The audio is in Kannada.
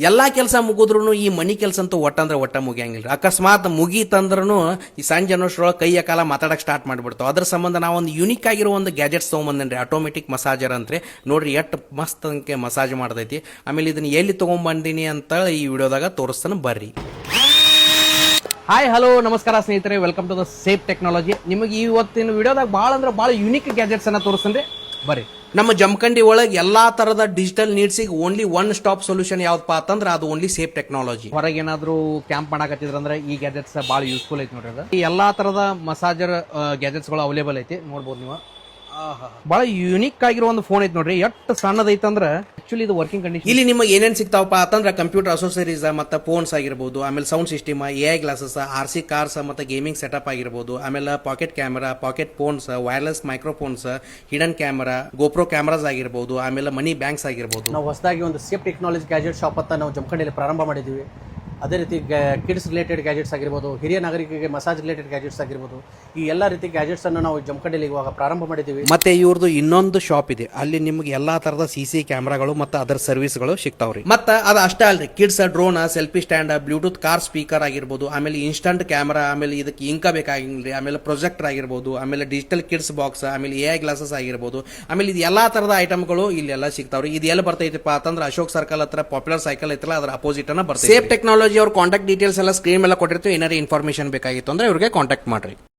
ಎಲ್ಲಾ ಕೆಲಸ ಮುಗಿದ್ರು ಈ ಮನಿ ಕೆಲಸ ಅಂತೂ ಒಟ್ಟ ಮುಗಿಯಂಗಿಲ್ಲ. ಅಕಸ್ಮಾತ್ ಮುಗೀತಂದ್ರೂ ಈ ಸಂಜೆ ಅನ್ನೋಷ್ಟ್ರೊಳಗೆ ಕೈಯ ಕಾಲ ಮಾತಾಡಕ್ ಸ್ಟಾರ್ಟ್ ಮಾಡ್ಬಿಡ್ತಾವ. ಅದ್ರ ಸಂಬಂಧ ನಾವು ಒಂದು ಯುನಿಕ್ ಆಗಿರೋ ಒಂದು ಗ್ಯಾಜೆಟ್ಸ್ ತೊಗೊಂಬಂದೇನ್ರಿ, ಆಟೋಮೆಟಿಕ್ ಮಸಾಜರ್ ಅಂತ್ರಿ. ನೋಡ್ರಿ ಎಷ್ಟು ಮಸ್ತ್ ಅಂಕೆ ಮಸಾಜ್ ಮಾಡ್ತೈತಿ. ಆಮೇಲೆ ಇದನ್ನ ಎಲ್ಲಿ ತಗೊಂಡ್ಬಂದಿನಿ ಅಂತ ಈ ವಿಡಿಯೋದಾಗ ತೋರಿಸ್ತಾನೆ ಬರ್ರಿ. ಹಾಯ್ ಹಲೋ ನಮಸ್ಕಾರ ಸ್ನೇಹಿತರೆ, welcome to the safe technology. ನಿಮಗೆ ಇವತ್ತಿನ ವಿಡಿಯೋದಾಗ ಭಾಳ ಅಂದ್ರೆ ಭಾಳ ಯುನಿಕ್ ಗ್ಯಾಜೆಟ್ಸ್ ಅನ್ನ ತೋರಿಸ್ತೇನೆ ಬರ್ರಿ. ನಮ್ಮ ಜಮಖಂಡಿ ಒಳಗೆ ಎಲ್ಲಾ ತರದ ಡಿಜಿಟಲ್ ನೀಡ್ಸಿಗೆ ಓನ್ಲಿ ಒನ್ ಸ್ಟಾಪ್ ಸೊಲ್ಯೂಷನ್ ಯಾವ್ದಪ್ಪ ಅಂತಂದ್ರೆ ಅದು ಓನ್ಲಿ ಸೇಫ್ ಟೆಕ್ನಾಲಜಿ. ಹೊರಗೆ ಏನಾದ್ರು ಕ್ಯಾಂಪ್ ಮಾಡಕತ್ತಿದ್ರಂದ್ರೆ ಈ ಗ್ಯಾಜೆಟ್ಸ್ ಭಾಳ ಯೂಸ್ಫುಲ್ ಐತಿ ನೋಡ್ರಿ. ಈ ಎಲ್ಲಾ ತರದ ಮಸಾಜರ್ ಗ್ಯಾಜೆಟ್ಸ್ ಗಳು ಅವೈಲೇಬಲ್ ಐತಿ, ನೋಡ್ಬೋದು ನೀವು. ಬಹಳ ಯುನಿಕ್ ಆಗಿರೋ ಒಂದು ಫೋನ್ ಐತಿ ನೋಡ್ರಿ. ಎಷ್ಟು ಸಣ್ಣದೈತಂದ್ರೆ ಆಕ್ಚುಲಿ ಇದು ವರ್ಕಿಂಗ್ ಕಂಡೀಷನ್. ಇಲ್ಲಿ ನಿಮಗೆ ಏನೇನ್ ಸಿಗ್ತಾವಪ್ಪ ಅಂತಂದ್ರೆ ಕಂಪ್ಯೂಟರ್ ಅಸೋಸರೀಸ್ ಮತ್ತೆ ಫೋನ್ಸ್ ಆಗಿರ್ಬೋದು, ಆಮೇಲೆ sound system, AI glasses, RC cars ಮತ್ತೆ ಗೇಮಿಂಗ್ ಸೆಟಪ್ ಆಗಿರ್ಬೋದು, ಆಮೇಲೆ pocket camera, pocket phones, wireless microphones, hidden camera, GoPro cameras ಆಗಿರ್ಬೋದು, ಆಮೇಲೆ ಮನಿ ಬ್ಯಾಂಕ್ಸ್ ಆಗಿರ್ಬೋದು. ನಾವು ಹೊಸದಾಗಿ ಒಂದು ಸೇಫ್ ಟೆಕ್ನಾಲಜಿ ಗ್ಯಾಜೆಟ್ ಶಾಪ್ ಅಂತ ನಾವು ಜಮಖಂಡಿಯಲ್ಲಿ ಪ್ರಾರಂಭ ಮಾಡಿದ್ದೀವಿ. ಅದೇ ರೀತಿ ಕಿಡ್ಸ್ ರಿಲೇಟೆಡ್ ಗ್ಯಾಜೆಟ್ಸ್ ಆಗಿರ್ಬೋದು, ಹಿರಿಯ ನಾಗರಿಕರಿಗೆ ಮಸಾಜ್ ರಿಲೇಟೆಡ್ ಗ್ಯಾಜೆಟ್ಸ್ ಆಗಿರ್ಬೋದು, ಈ ಎಲ್ಲ ರೀತಿ ಗ್ಯಾಜೆಟ್ಸ್ ಅನ್ನು ನಾವು ಜಮಖಂಡಿಯಲ್ಲಿ ಇವಾಗ ಪ್ರಾರಂಭ ಮಾಡಿದ್ದೀವಿ. ಮತ್ತೆ ಇವ್ರದ್ದು ಇನ್ನೊಂದು ಶಾಪ್ ಇದೆ, ಅಲ್ಲಿ ನಿಮ್ಗೆ ಎಲ್ಲಾ ತರದ CC ಕ್ಯಾಮೆರಾಗಳು ಮತ್ತೆ ಅದರ ಸರ್ವಿಸ್ಗಳು ಸಿಗ್ತಾವ್ರಿ. ಮತ್ತೆ ಅದು ಅಷ್ಟೇ ಅಲ್ರಿ, kids drone, selfie stand, Bluetooth car speaker ಆಗಿರ್ಬೋದು, ಆಮೇಲೆ ಇನ್ಸ್ಟಂಟ್ ಕ್ಯಾಮೆರಾ, ಆಮೇಲೆ ಇದಕ್ಕೆ ಇಂಕ ಬೇಕಾಗಿಲ್ರಿ, ಆಮೇಲೆ ಪ್ರೊಜೆಕ್ಟರ್ ಆಗಿರ್ಬೋದು, ಆಮೇಲೆ ಡಿಜಿಟಲ್ ಕಿಡ್ಸ್ ಬಾಕ್ಸ್, ಆಮೇಲೆ AI ಗ್ಲಾಸಸ್ ಆಗಿರ್ಬೋದು, ಆಮೇಲೆ ಇದು ಎಲ್ಲಾ ತರದ ಐಟಮ್ಗಳು ಇಲ್ಲೆಲ್ಲ ಸಿಗ್ತಾವ್ರಿ. ಇದು ಎಲ್ಲಿ ಬರ್ತೈತಿಪ್ಪ ಅಂತಂದ್ರೆ ಅಶೋಕ್ ಸರ್ಕಲ್ ಹತ್ರ ಪಾಪ್ಯುಲರ್ ಸೈಕಲ್ ಐತಲ್ಲ ಅದರ ಅಪೋಸಿಟ್ ಅನ್ನ ಬರ್ತೈತಿ. ಸೇಫ್ ಟೆಕ್ನಾಲಜಿ ಅವ್ರ ಕಾಂಟ್ಯಾಕ್ಟ್ ಡೀಟೇಲ್ಸ್ ಎಲ್ಲ ಸ್ಕ್ರೀನ್ ಮೇಲೆ ಕೊಟ್ಟಿರ್ತೀವಿ. ಏನಾದ್ರು ಇನ್ಫಾರ್ಮೇಶನ್ ಬೇಕಾಗಿತ್ತು ಅಂದ್ರೆ ಇವ್ರಿಗೆ ಕಾಂಟ್ಯಾಕ್ಟ್ ಮಾಡ್ರಿ.